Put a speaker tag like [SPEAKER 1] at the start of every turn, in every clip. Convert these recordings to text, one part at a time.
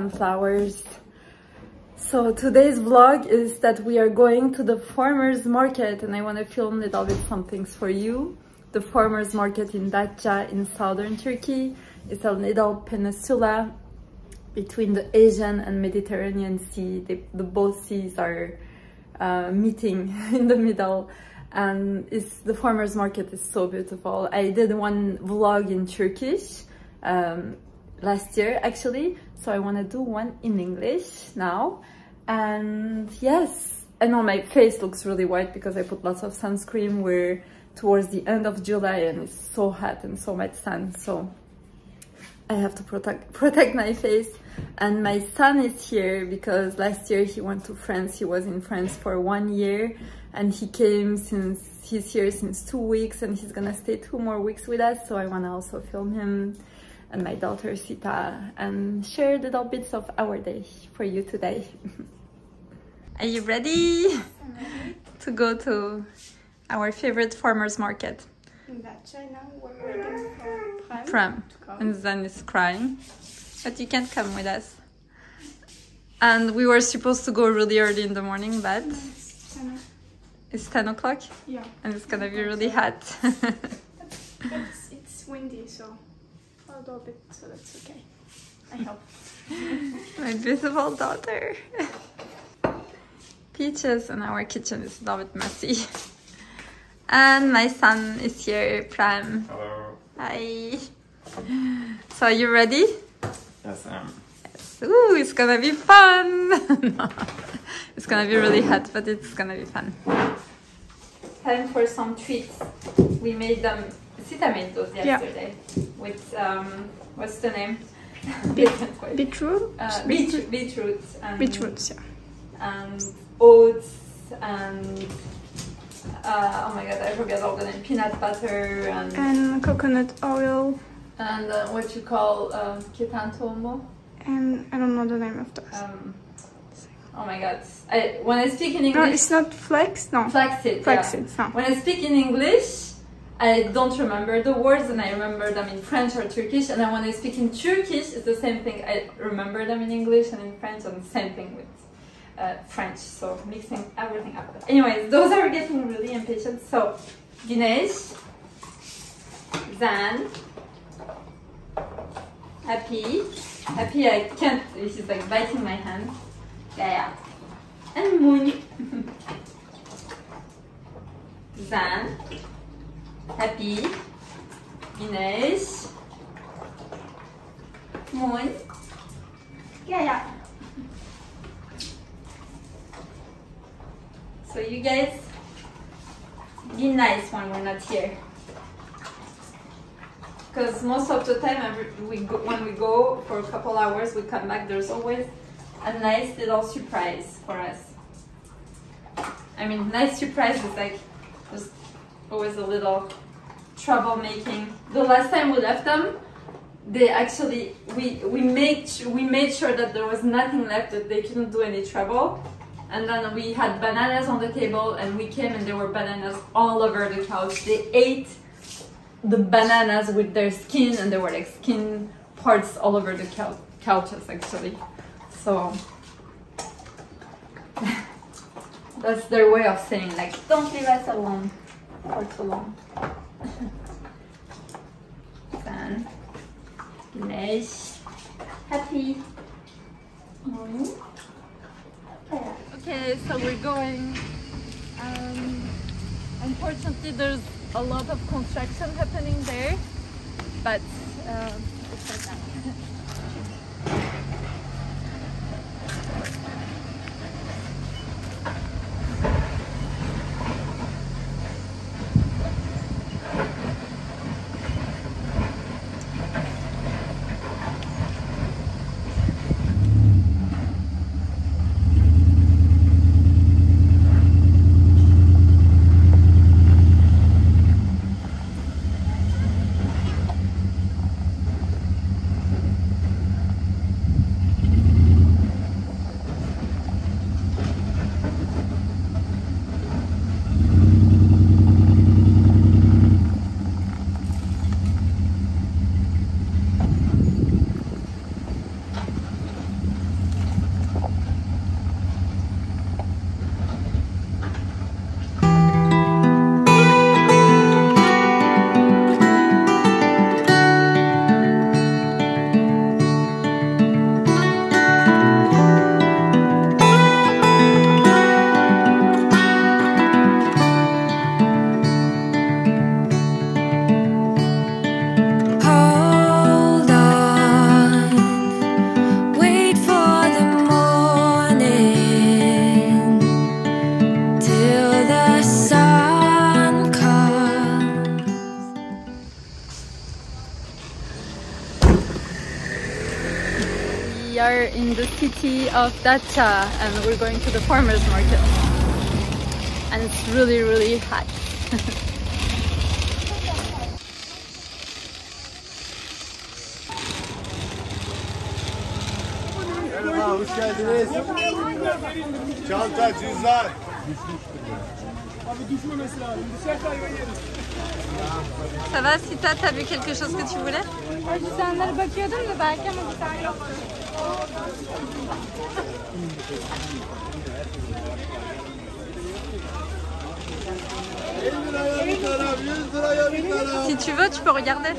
[SPEAKER 1] sunflowers. So today's vlog is that we are going to the farmers market and I want to film a little bit some things for you. The farmers market in Datça in southern Turkey. It's a little peninsula between the Asian and Mediterranean Sea. The both seas are meeting in the middle, and the farmers market is so beautiful. I did one vlog in Turkish last year actually, so I want to do one in English now. And yes, I know my face looks really white because I put lots of sunscreen. We're towards the end of July and it's so hot and so much sun, so I have to protect my face. And my son is here because last year he went to France. He was in France for 1 year and he's here since 2 weeks, and he's gonna stay 2 more weeks with us. So I want to also film him and my daughter Sita and share little bits of our day for you today. Are you ready to go to our favorite farmers market?
[SPEAKER 2] That's right now we're waiting for
[SPEAKER 1] Prem. And Zan is crying, but you can't come with us. And we were supposed to go really early in the morning, but it's 10 o'clock.
[SPEAKER 2] Yeah. And
[SPEAKER 1] it's gonna be really hot.
[SPEAKER 2] it's windy, so a little bit, so that's okay. I hope.
[SPEAKER 1] My beautiful daughter. Peaches, and our kitchen is a little bit messy. And my son is here, Prem.
[SPEAKER 3] Hello.
[SPEAKER 1] Hi. So are you ready?
[SPEAKER 3] Yes, I am.
[SPEAKER 1] Yes. Ooh, it's gonna be fun. No. It's gonna be really hot, but it's gonna be fun. Time for some treats. We made them. Sita made those yesterday. Yeah. With what's the name?
[SPEAKER 2] Beetroot.
[SPEAKER 1] Beetroot. And,
[SPEAKER 2] beetroots, yeah.
[SPEAKER 1] And oats and oh my god, I forget all the name. Peanut butter
[SPEAKER 2] and coconut oil.
[SPEAKER 1] And what you call ketan tohumu.
[SPEAKER 2] And I don't know the name of those.
[SPEAKER 1] Oh my god. When I speak in English...
[SPEAKER 2] No, it's not flax? No.
[SPEAKER 1] Flaxseed,
[SPEAKER 2] Flaxseed,
[SPEAKER 1] yeah.
[SPEAKER 2] No.
[SPEAKER 1] When I speak in English, I don't remember the words, and I remember them in French or Turkish. And then when I speak in Turkish, it's the same thing. I remember them in English and in French, and the same thing with French. So mixing everything up. Anyways, those are getting really impatient. So, Güneş, Zan, Happy, I can't, he's like biting my hand. Yeah. And Moon. Zan, Happy, Güneş, Moon. Yeah. So you guys be nice when we're not here. Because most of the time when we go for a couple hours, we come back, there's always a nice little surprise for us. I mean, nice surprise is like, there's always a little troublemaking. The last time we left them, they actually, we made sure that there was nothing left, that they couldn't do any trouble. And then we had bananas on the table, and we came and there were bananas all over the couch. They ate the bananas with their skin, and there were like skin parts all over the couches actually. So that's their way of saying like, don't leave us alone for too long. Then Güneş, Happy. Okay, so we're going. Unfortunately, there's a lot of construction happening there, but it's like that. the city of Dacha and we're going to the farmers market. And it's really, really hot.
[SPEAKER 3] Merhaba, hoş geldiniz. Çanta, cüzdan.
[SPEAKER 4] Abi düşmemesi lazım. Düşerse hayvan yeriz.
[SPEAKER 1] Ça va, Sita, t'as vu quelque chose que tu voulais?
[SPEAKER 2] Cüzdanlara bakıyordum da belki ama bir tane yoktu.
[SPEAKER 3] Bir taraf, 100 liraya bir taraf.
[SPEAKER 1] Si tu veux, tu peux regarder.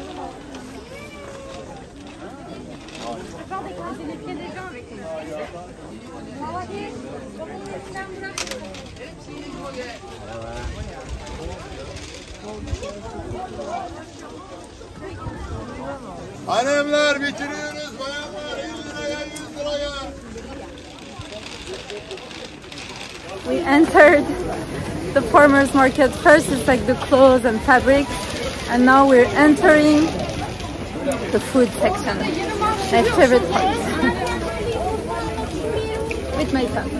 [SPEAKER 3] Hanımlar bitiriyoruz, bayanlar 50 liraya 100 liraya.
[SPEAKER 1] We entered the farmers market. First it's like the clothes and fabrics, and now we're entering the food section. My favorite part. With my son.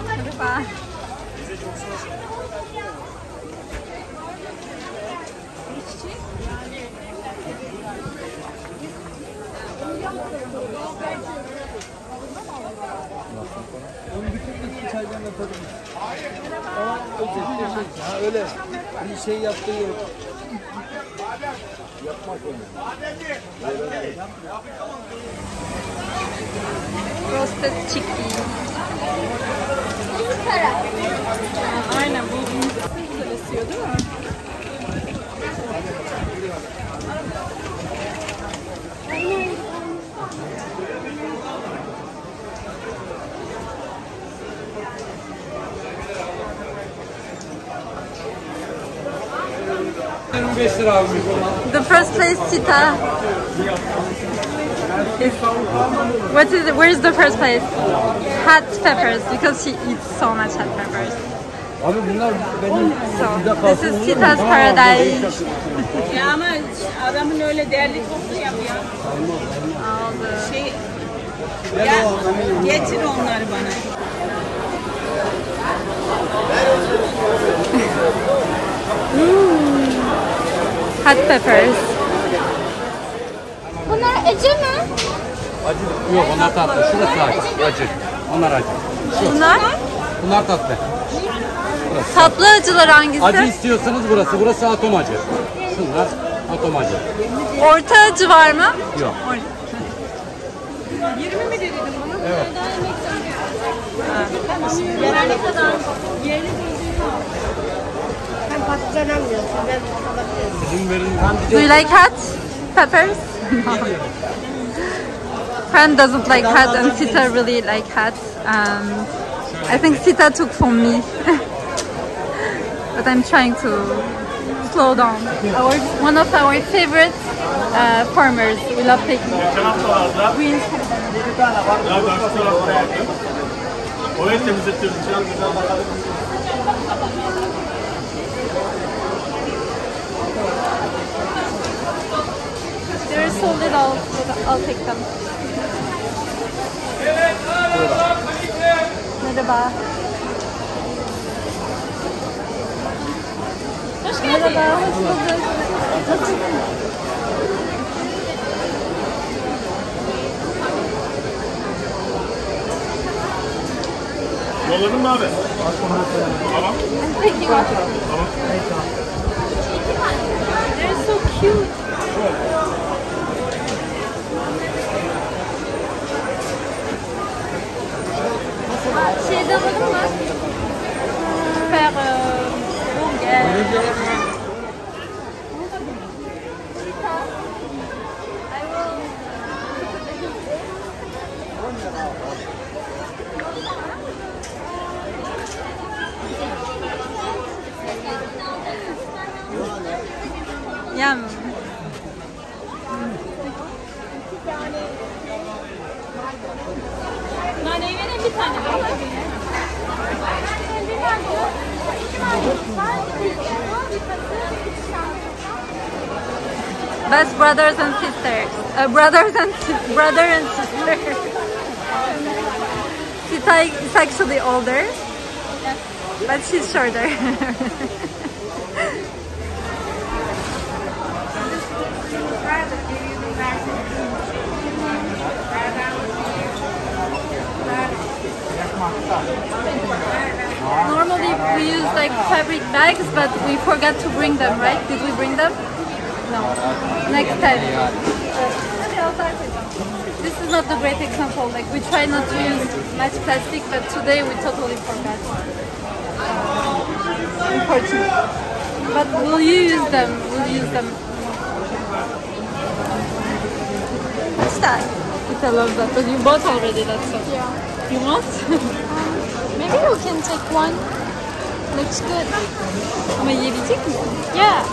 [SPEAKER 1] Merhaba.
[SPEAKER 4] Ha öyle. Bir şey yaptığı yok.
[SPEAKER 1] Roasted chickpea. Aynen bu güzel esiyor değil mi? The first place, Sita. What is it? Where is the first place? Hot peppers, because she eats so much hot peppers.
[SPEAKER 4] Abi bunlar benim
[SPEAKER 1] So this is Sita's paradise.
[SPEAKER 5] Ya ama adamın öyle değerli toplu yapıyor.
[SPEAKER 1] All the
[SPEAKER 5] Şey, ya getir onları bana.
[SPEAKER 1] hot peppers.
[SPEAKER 2] Bunlar acı mı?
[SPEAKER 6] Acı yok, onlar tatlı. Şurası acı. Onlar acı.
[SPEAKER 1] Bunlar
[SPEAKER 6] Bunlar tatlı.
[SPEAKER 1] tatlı acılar hangisi?
[SPEAKER 6] Acı istiyorsanız burası. Burası atom acı. Şunlar atom acı.
[SPEAKER 1] Orta acı var mı?
[SPEAKER 6] Yok.
[SPEAKER 5] 20 mi dedin bunu?
[SPEAKER 6] Evet.
[SPEAKER 5] Yerel ne kadar? Yerli gözlüğünü al.
[SPEAKER 7] Ben patlıcan almıyorum. Ben alabilirim.
[SPEAKER 6] Bizim verin.
[SPEAKER 1] Do you like hot peppers? No. Friend doesn't like hot and Sita really like hot. I think Sita took from me. But I'm trying to slow down. One of our favorite farmers. We love taking greens.
[SPEAKER 4] Ya ben şu tarafta yaptım. Orayı temizlettirdim. Biraz güzel bakalım.
[SPEAKER 1] They're so little, but I'll take them. Merhaba.
[SPEAKER 2] Hoş geldin.
[SPEAKER 1] Merhaba, hoş bulduk.
[SPEAKER 4] Yolladın mı abi? Tamam.
[SPEAKER 1] Thank you. They're so cute. Şeyde alalım mı? Faire burger. Yum.
[SPEAKER 5] Naneyi verin bir tane.
[SPEAKER 1] Best brothers and sisters. brother and sister. Sita is actually older, but she's shorter. Normally we use like fabric bags, but we forgot to bring them, right? Did we bring them? No. Next time. This is not the great example. Like we try not to use much plastic, but today we totally forgot. Unfortunately. But we'll use them. We'll use them. What's that? I love that. But you bought already that stuff.
[SPEAKER 2] Yeah.
[SPEAKER 1] You want?
[SPEAKER 2] Maybe you can take one. Looks good.
[SPEAKER 1] Ama yiyebilecek misin?
[SPEAKER 2] Yeah.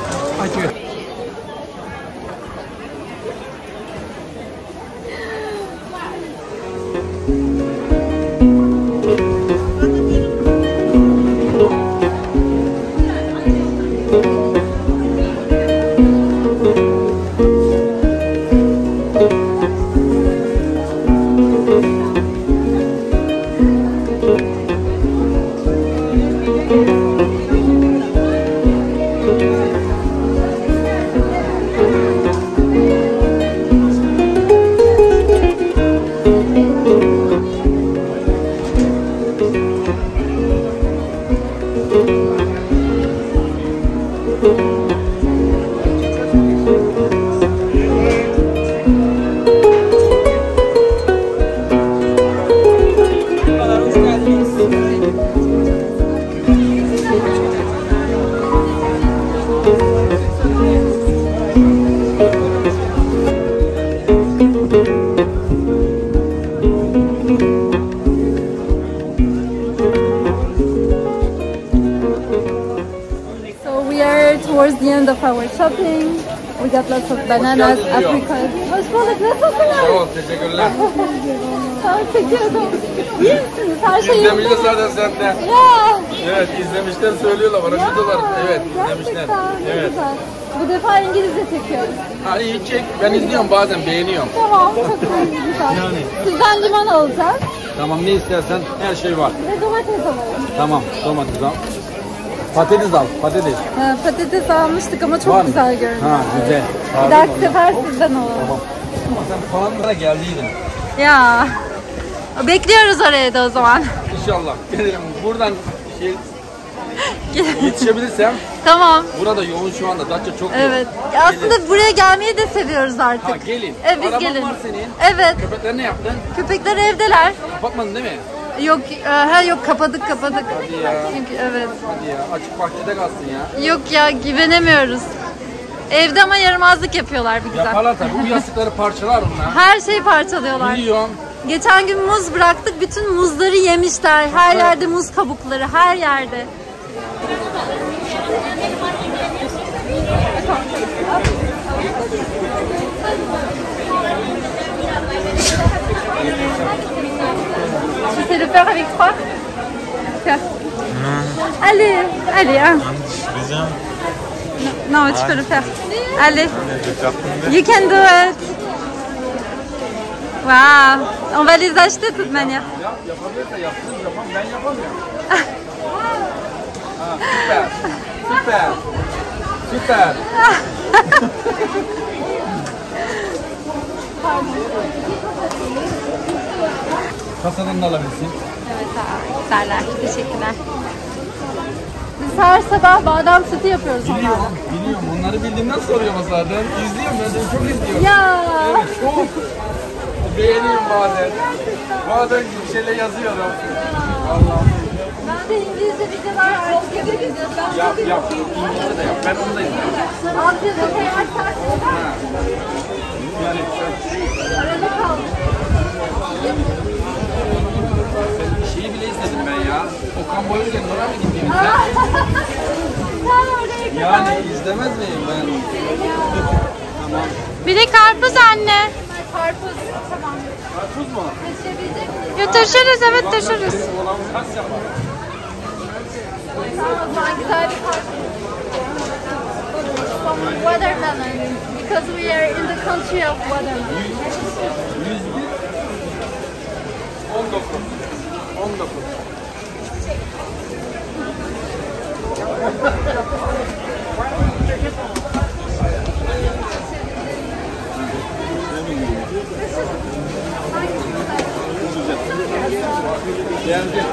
[SPEAKER 1] Towards the end of our shopping, we got lots of bananas, apricots. Hoş bulduk, nasılsınız?
[SPEAKER 6] Sağ ol, teşekkürler.
[SPEAKER 1] Sağ ol, çekiyordum. İyi misiniz? Her şey
[SPEAKER 6] İzlemişler
[SPEAKER 1] yolunda.
[SPEAKER 6] zaten senden.
[SPEAKER 1] Ya.
[SPEAKER 6] Evet, izlemişler söylüyorlar bana videolar. Evet, izlemişler.
[SPEAKER 1] Gerçekten, ne
[SPEAKER 6] Evet.
[SPEAKER 1] güzel. Bu defa İngilizce çekiyoruz.
[SPEAKER 6] Ha iyi çek. Ben izliyorum bazen, beğeniyorum.
[SPEAKER 1] Tamam, çok güzel. Sizden limon alacağız
[SPEAKER 6] Tamam, ne istersen her şey var.
[SPEAKER 1] ve domates alalım.
[SPEAKER 6] Tamam, domates al. Patates al, patates.
[SPEAKER 1] Patates almıştık ama çok
[SPEAKER 6] Var mı?
[SPEAKER 1] güzel görünüyor.
[SPEAKER 6] Ha, güzel.
[SPEAKER 1] Bir dahaki sefer sizden alalım.
[SPEAKER 6] Tamam. Ama sen falan bana geldiydin.
[SPEAKER 1] Ya. Bekliyoruz oraya da o zaman.
[SPEAKER 6] İnşallah. Gelirim. Buradan yetişebilirsem.
[SPEAKER 1] Tamam.
[SPEAKER 6] Burada yoğun şu anda. Datça çok yoğun.
[SPEAKER 1] Evet. Ya aslında buraya gelmeyi de seviyoruz artık.
[SPEAKER 6] Ha, gelin.
[SPEAKER 1] Evet, biz
[SPEAKER 6] Araban
[SPEAKER 1] gelin.
[SPEAKER 6] var senin.
[SPEAKER 1] Evet.
[SPEAKER 6] Köpekler ne yaptın?
[SPEAKER 1] Köpekler evdeler.
[SPEAKER 6] Kapatmadın değil mi?
[SPEAKER 1] Yok, yok kapadık.
[SPEAKER 6] Hadi ya.
[SPEAKER 1] Çünkü evet.
[SPEAKER 6] Hadi ya. Açık bahçede kalsın ya.
[SPEAKER 1] Yok ya, güvenemiyoruz. Evde ama yaramazlık yapıyorlar bir güzel.
[SPEAKER 6] Yaparlar tabii. Bu yastıkları parçalar bunlar.
[SPEAKER 1] Her şeyi parçalıyorlar.
[SPEAKER 6] Biliyorum.
[SPEAKER 1] Geçen gün muz bıraktık, bütün muzları yemişler. Her yerde muz kabukları, her yerde. Tu sais le faire avec trois? Faire. Allez, allez, hein. Non, tu peux le faire. Allez. You can do it. Wow. On va les acheter de toute manière.
[SPEAKER 6] Yapabilirse yapsın, yapamam. Ben yapamıyorum. Ha, süper. Süper. Süper. Kasadan da alabilirsin.
[SPEAKER 1] Evet abi, güzeller. Teşekkürler. Biz her sabah badem sütü yapıyoruz onlarla.
[SPEAKER 6] Biliyorum. Onları bildiğimden soruyorum zaten. İzliyorum, ben seni çok izliyorum.
[SPEAKER 1] Ya.
[SPEAKER 6] Evet, çok. Beğeniyorum bazen. Bazen bir şeyler yazıyorum. Allah'ım.
[SPEAKER 1] Ben de İngilizce videolar artık yapacağız.
[SPEAKER 6] Yap. İngilizce de yap. Ben onu da izliyorum.
[SPEAKER 1] Altyazı koyarsak
[SPEAKER 6] Yani
[SPEAKER 1] arada kaldı.
[SPEAKER 6] şeyi bile izledim ben ya. Okan Bayülgen oraya mı gittiğimizde?
[SPEAKER 1] Sen oraya kadar.
[SPEAKER 6] Yani izlemez miyim ben? Tamam.
[SPEAKER 2] Bir de karpuz anne.
[SPEAKER 1] Karpuz. Tamam.
[SPEAKER 6] Karpuz mu?
[SPEAKER 1] Taşıyabilecek misin?
[SPEAKER 2] Götürürüz, evet taşırız.
[SPEAKER 6] Olan kas yapalım.
[SPEAKER 1] Tamam, o zaman güzel bir karpuz. Watermelon. because we are in the country of watermelon.
[SPEAKER 3] 19.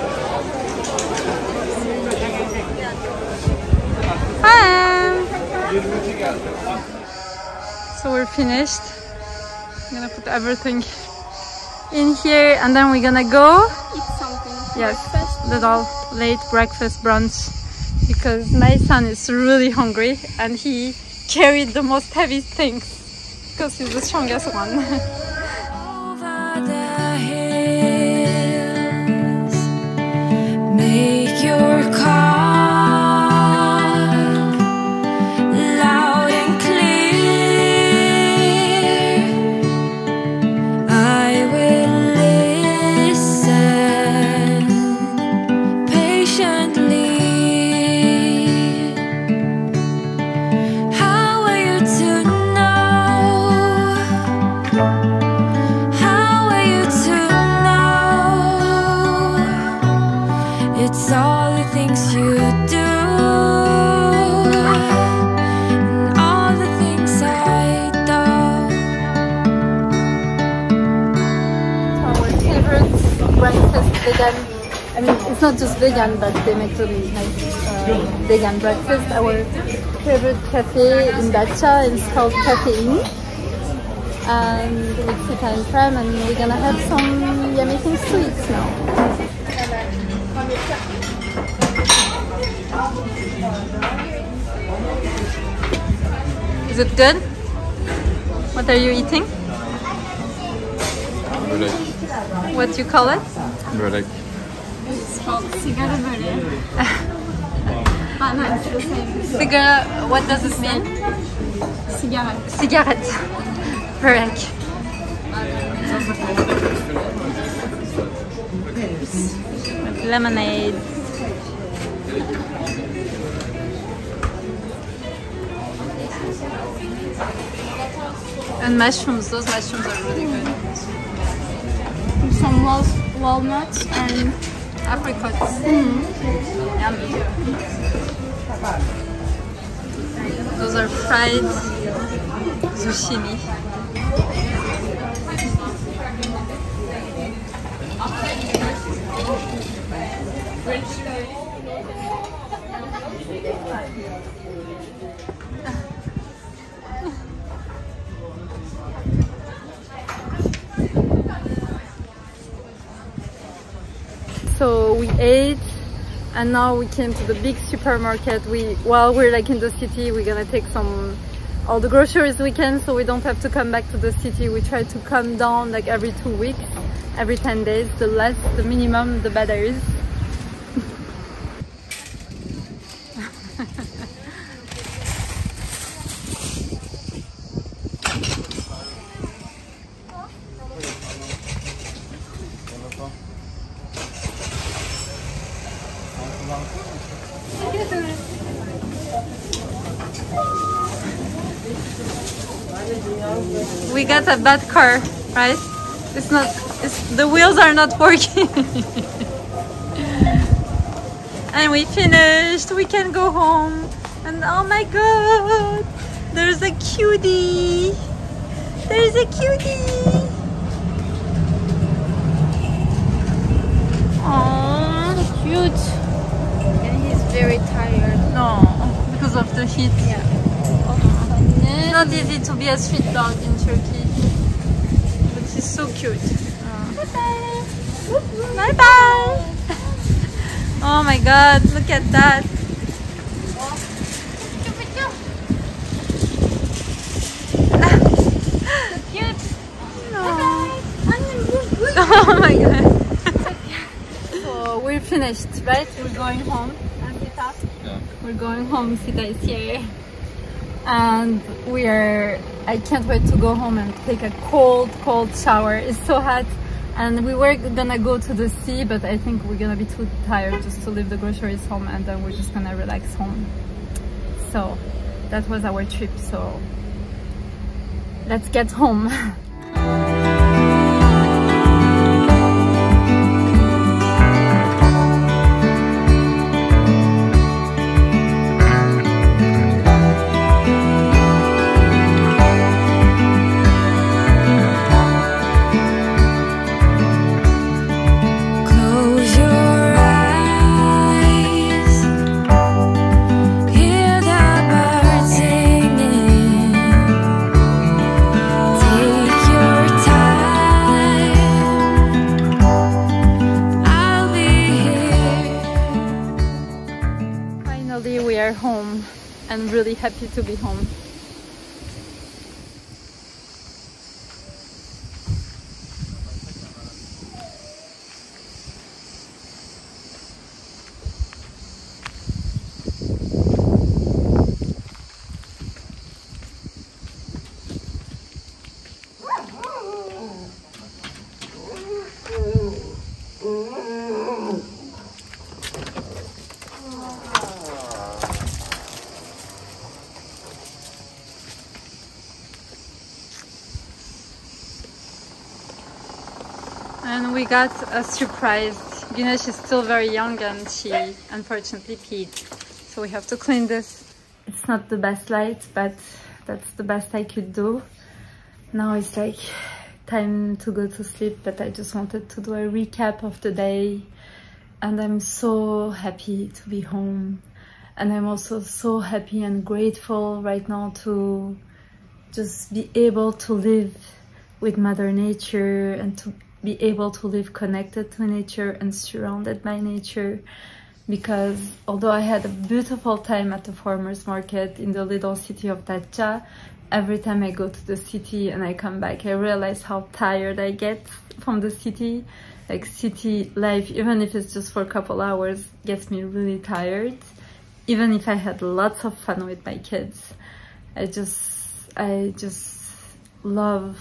[SPEAKER 1] So we're finished. I'm gonna put everything in here and then we're gonna go
[SPEAKER 2] Eat something.
[SPEAKER 1] yes,
[SPEAKER 2] Breakfast.
[SPEAKER 1] little late breakfast brunch because my son is really hungry and he carried the most heavy things because he's the strongest one.
[SPEAKER 8] Over the hills, make your call loud and clear. I will listen patiently. How are you to know? How are you to know? It's all the things you do and all the things I don't.
[SPEAKER 1] Our favorite breakfast vegan. I mean, it's not just vegan, but they make really nice vegan breakfast. Our favorite cafe in Dacha is called Cafe Inn. And with Sita and Prem, and we're gonna have some yummy sweets now. Is it good? What are you eating?
[SPEAKER 6] Börek.
[SPEAKER 1] What do you call it?
[SPEAKER 6] Börek.
[SPEAKER 2] It's called sigara böreği. Ben hangisini sevdim?
[SPEAKER 1] Sigara, what does it mean?
[SPEAKER 2] Sigara.
[SPEAKER 1] Cigarette. Börek. With lemonade. And mushrooms, those mushrooms are really good.
[SPEAKER 2] Some walnuts and
[SPEAKER 1] Apricots. Yummy. Those are fried zucchini. So we ate and now we came to the big supermarket. While we're like in the city, we're gonna take all the groceries we can so we don't have to come back to the city. We try to come down like every 2 weeks, every 10 days. The less, the minimum, the better is. We got a bad car, right? The wheels are not working. And we finished, we can go home. And oh my god, there's a cutie. There's a cutie. Aww,
[SPEAKER 2] so cute. And he's very tired.
[SPEAKER 1] No, because of the heat.
[SPEAKER 2] Yeah.
[SPEAKER 1] It's not easy to be a street dog in Turkey, but he's so cute. Bye-bye! Bye-bye! Oh my god, look at that!
[SPEAKER 2] So cute!
[SPEAKER 1] Oh my god! So we're finished, right? We're going home.
[SPEAKER 6] Yeah.
[SPEAKER 1] We're going home, Sita is here. And I can't wait to go home and take a cold shower. It's so hot and we were gonna go to the sea, but I think we're gonna be too tired just to leave the groceries home and then we're just gonna relax home. So that was our trip. So Let's get home.
[SPEAKER 8] Close your eyes, hear the birds singing. Take your time, I'll be here.
[SPEAKER 1] Finally, we are home and really happy to be home. And we got a surprise. You know, she's still very young and she unfortunately peed. So we have to clean this. It's not the best light, but that's the best I could do. Now it's like time to go to sleep, but I just wanted to do a recap of the day. And I'm so happy to be home. And I'm also so happy and grateful right now to just be able to live with Mother Nature and to be able to live connected to nature and surrounded by nature. Because although I had a beautiful time at the farmers market in the little city of Dacha, every time I go to the city and I come back, I realize how tired I get from the city. Like city life, even if it's just for a couple hours, gets me really tired. Even if I had lots of fun with my kids, I just love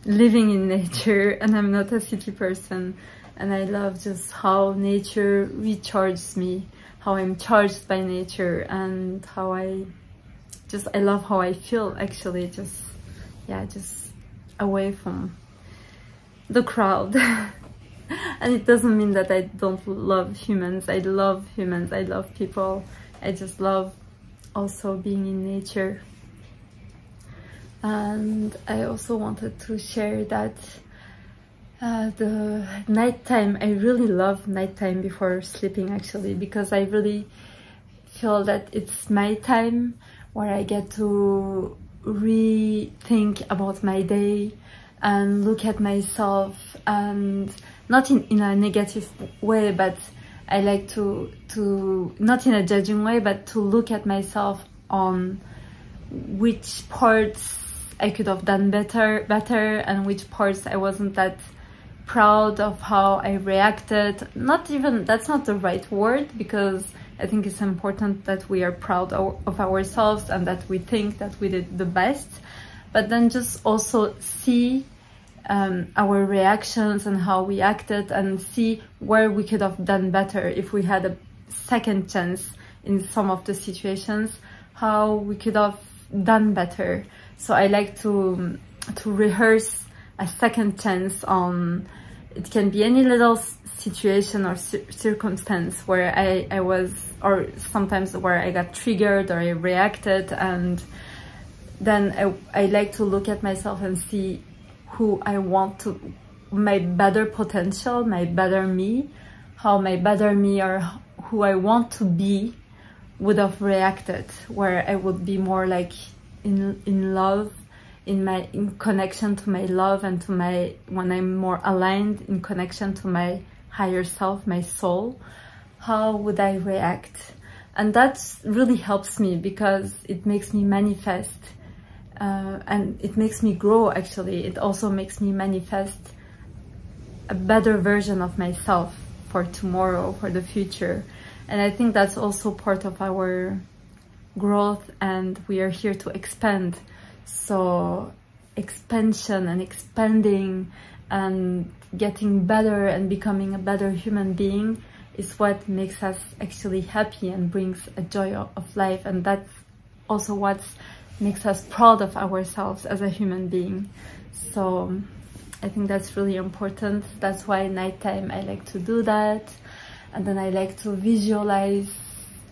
[SPEAKER 1] living in nature, and I'm not a city person, and I love just how nature recharges me, how I'm charged by nature, and how I love how I feel actually, just away from the crowd. And it doesn't mean that I don't love humans. I love humans, I love people. I just love also being in nature. And I also wanted to share that the nighttime, I really love nighttime before sleeping actually, because I really feel that it's my time where I get to rethink about my day and look at myself, and not in a negative way, but I like to not in a judging way, but to look at myself on which parts I could have done better, and which parts I wasn't that proud of how I reacted. Not even, that's not the right word, because I think it's important that we are proud of ourselves and that we think that we did the best, but then just also see our reactions and how we acted, and see where we could have done better if we had a second chance in some of the situations, how we could have done better. So I like to rehearse a second chance on, it can be any little situation or circumstance where I was, or sometimes where I got triggered or I reacted, and then I like to look at myself and see who I want to, my better potential, my better me, how my better me or who I want to be would have reacted, where I would be more like in love, in connection to my love and to my, when I'm more aligned in connection to my higher self, my soul, how would I react? And that really helps me, because it makes me manifest, and it makes me grow actually. It also makes me manifest a better version of myself for tomorrow, for the future. And I think that's also part of our growth, and we are here to expand. So expansion and expanding and getting better and becoming a better human being is what makes us actually happy and brings a joy of life. And that's also what's makes us proud of ourselves as a human being. So I think that's really important. That's why nighttime I like to do that. And then I like to visualize,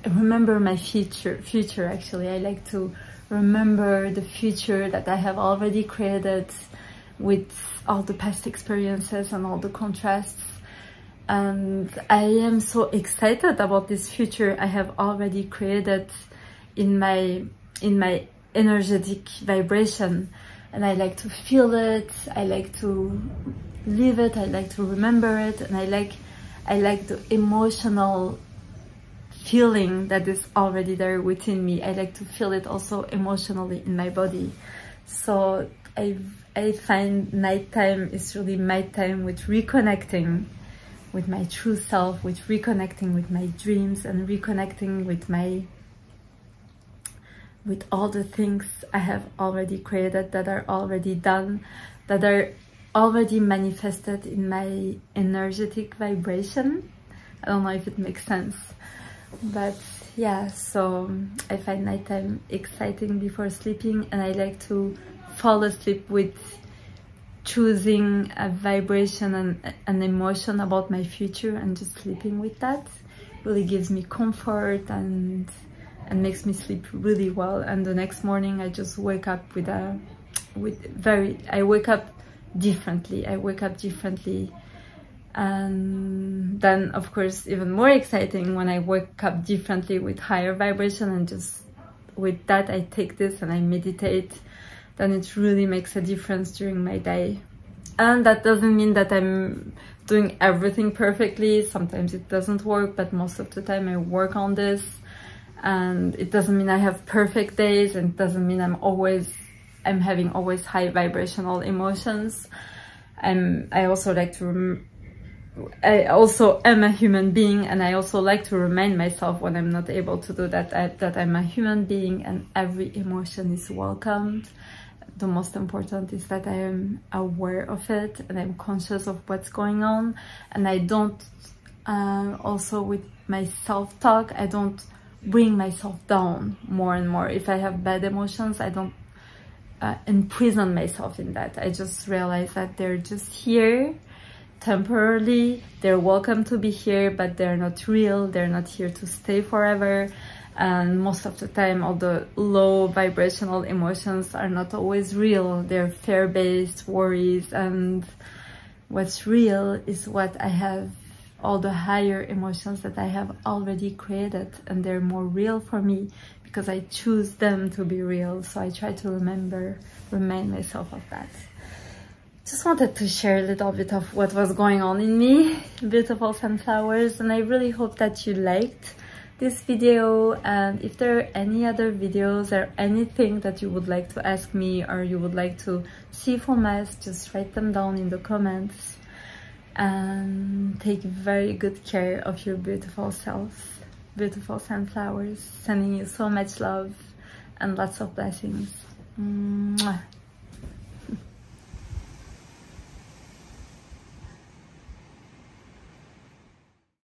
[SPEAKER 1] remember my future actually. I like to remember the future that I have already created with all the past experiences and all the contrasts. And I am so excited about this future I have already created in my energetic vibration. And I like to feel it, I like to live it, I like to remember it, and I like the emotional feeling that is already there within me. I like to feel it also emotionally in my body. So I find nighttime is really my time with reconnecting with my true self, with reconnecting with my dreams, and reconnecting with all the things I have already created, that are already done, that are already manifested in my energetic vibration. I don't know if it makes sense, but yeah, so I find nighttime exciting before sleeping, and I like to fall asleep with choosing a vibration and an emotion about my future, and just sleeping with that really gives me comfort and makes me sleep really well. And the next morning I just wake up I wake up differently. And then of course even more exciting when I wake up differently with higher vibration, and just with that I take this and I meditate. Then it really makes a difference during my day. And that doesn't mean that I'm doing everything perfectly. Sometimes it doesn't work, but most of the time I work on this. And it doesn't mean I have perfect days, and it doesn't mean I'm having always high vibrational emotions. I also am a human being, and I also like to remind myself when I'm not able to do that, that I'm a human being and every emotion is welcomed. The most important is that I am aware of it and I'm conscious of what's going on. And I don't, also with my self-talk, I don't bring myself down more and more. If I have bad emotions, I don't imprison myself in that. I just realize that they're just here temporarily. They're welcome to be here, but they're not real. They're not here to stay forever. And most of the time, all the low vibrational emotions are not always real. They're fear-based worries, and what's real is what I have, all the higher emotions that I have already created, and they're more real for me because I choose them to be real. So I try to remind myself of that. Just wanted to share a little bit of what was going on in me, beautiful sunflowers, and I really hope that you liked this video. And if there are any other videos or anything that you would like to ask me or you would like to see from us, just write them down in the comments. And take very good care of your beautiful selves, beautiful sunflowers. Sending you so much love and lots of blessings. Mwah.